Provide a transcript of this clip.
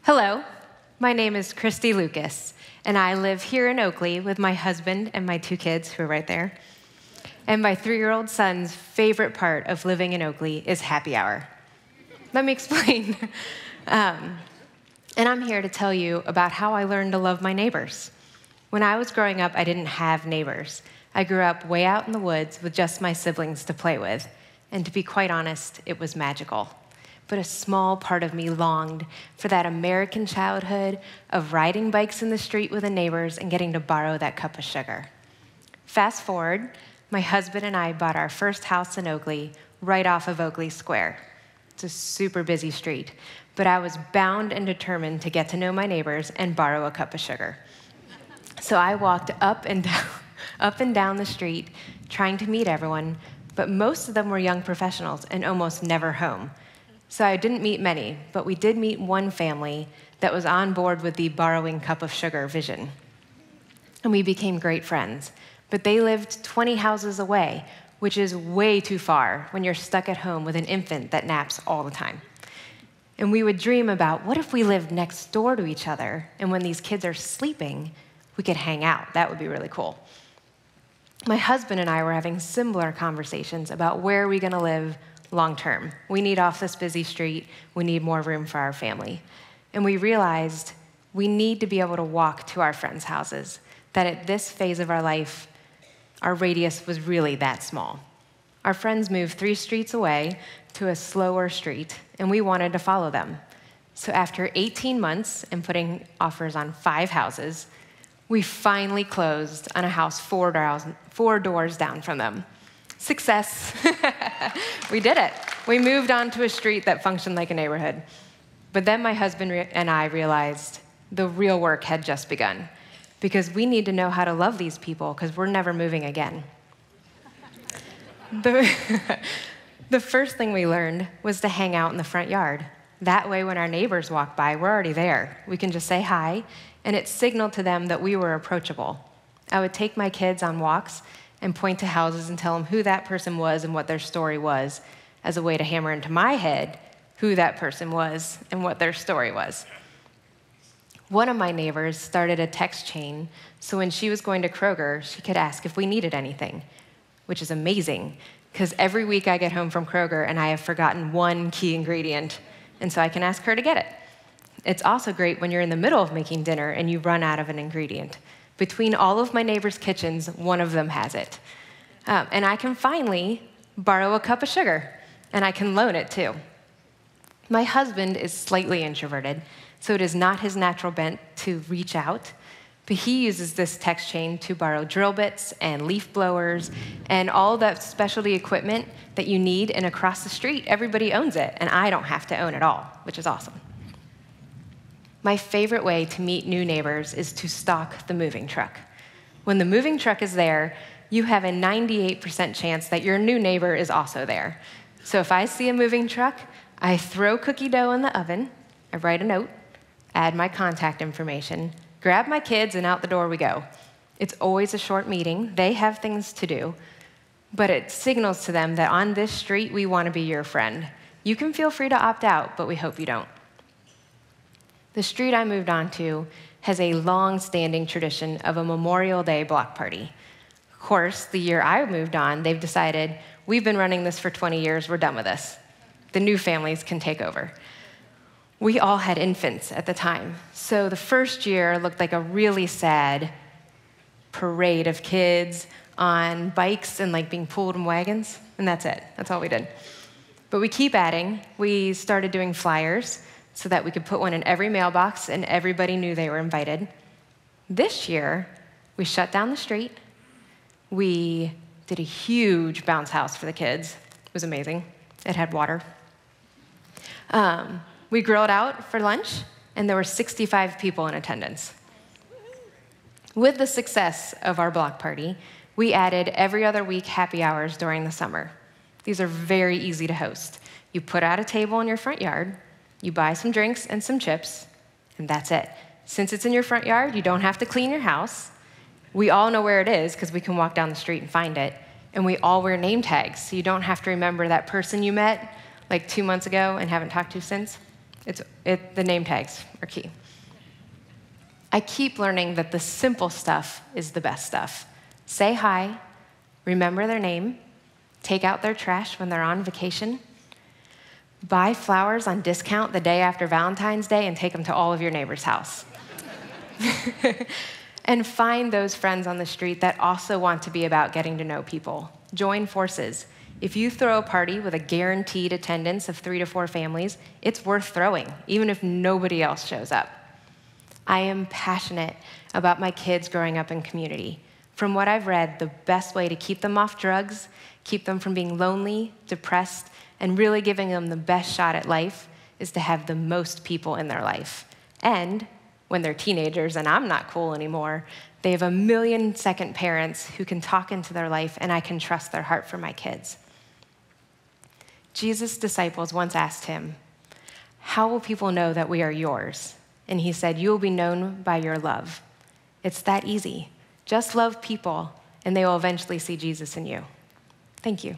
Hello, my name is Christy Lucas, and I live here in Oakley with my husband and my 2 kids, who are right there. And my 3-year-old son's favorite part of living in Oakley is happy hour. Let me explain. And I'm here to tell you about how I learned to love my neighbors. When I was growing up, I didn't have neighbors. I grew up way out in the woods with just my siblings to play with. And to be quite honest, it was magical. But a small part of me longed for that American childhood of riding bikes in the street with the neighbors and getting to borrow that cup of sugar. Fast forward, my husband and I bought our first house in Oakley right off of Oakley Square. It's a super busy street, but I was bound and determined to get to know my neighbors and borrow a cup of sugar. So I walked up and down the street trying to meet everyone, but most of them were young professionals and almost never home. So I didn't meet many, but we did meet one family that was on board with the borrowing cup of sugar vision. And we became great friends. But they lived 20 houses away, which is way too far when you're stuck at home with an infant that naps all the time. And we would dream about, what if we lived next door to each other, and when these kids are sleeping, we could hang out. That would be really cool. My husband and I were having similar conversations about where are we going to live long term. We need off this busy street. We need more room for our family. And we realized we need to be able to walk to our friends' houses, that at this phase of our life, our radius was really that small. Our friends moved 3 streets away to a slower street, and we wanted to follow them. So after 18 months and putting offers on 5 houses, we finally closed on a house 4 doors down from them. Success. We did it. We moved on to a street that functioned like a neighborhood. But then my husband and I realized the real work had just begun, because we need to know how to love these people, because we're never moving again. The first thing we learned was to hang out in the front yard. That way, when our neighbors walk by, we're already there. We can just say hi, and it signaled to them that we were approachable. I would take my kids on walks and point to houses and tell them who that person was and what their story was, as a way to hammer into my head who that person was and what their story was. One of my neighbors started a text chain, so when she was going to Kroger, she could ask if we needed anything, which is amazing, because every week I get home from Kroger and I have forgotten one key ingredient, and so I can ask her to get it. It's also great when you're in the middle of making dinner and you run out of an ingredient. Between all of my neighbors' kitchens, one of them has it. And I can finally borrow a cup of sugar, and I can loan it too. My husband is slightly introverted, so it is not his natural bent to reach out, but he uses this text chain to borrow drill bits and leaf blowers and all that specialty equipment that you need, and across the street, everybody owns it, and I don't have to own it all, which is awesome. My favorite way to meet new neighbors is to stalk the moving truck. When the moving truck is there, you have a 98% chance that your new neighbor is also there. So if I see a moving truck, I throw cookie dough in the oven, I write a note, add my contact information, grab my kids, and out the door we go. It's always a short meeting. They have things to do, but it signals to them that on this street, we want to be your friend. You can feel free to opt out, but we hope you don't. The street I moved on to has a long-standing tradition of a Memorial Day block party. Of course, the year I moved on, they've decided, we've been running this for 20 years, we're done with this. The new families can take over. We all had infants at the time, so the first year looked like a really sad parade of kids on bikes and being pulled in wagons, and that's it. That's all we did. But we keep adding. We started doing flyers, so that we could put one in every mailbox and everybody knew they were invited. This year, we shut down the street. We did a huge bounce house for the kids. It was amazing. It had water. We grilled out for lunch, and there were 65 people in attendance. With the success of our block party, we added every other week happy hours during the summer. These are very easy to host. You put out a table in your front yard, you buy some drinks and some chips, and that's it. Since it's in your front yard, you don't have to clean your house. We all know where it is because we can walk down the street and find it. And we all wear name tags, so you don't have to remember that person you met 2 months ago and haven't talked to since. It's The name tags are key. I keep learning that the simple stuff is the best stuff. Say hi, remember their name, take out their trash when they're on vacation, buy flowers on discount the day after Valentine's Day and take them to all of your neighbor's house. And find those friends on the street that also want to be about getting to know people. Join forces. If you throw a party with a guaranteed attendance of 3 to 4 families, it's worth throwing, even if nobody else shows up. I am passionate about my kids growing up in community. From what I've read, the best way to keep them off drugs, keep them from being lonely, depressed, and really giving them the best shot at life is to have the most people in their life. And when they're teenagers and I'm not cool anymore, they have a million second parents who can talk into their life and I can trust their heart for my kids. Jesus' disciples once asked him, "How will people know that we are yours?" And he said, "You will be known by your love." It's that easy. Just love people, and they will eventually see Jesus in you. Thank you.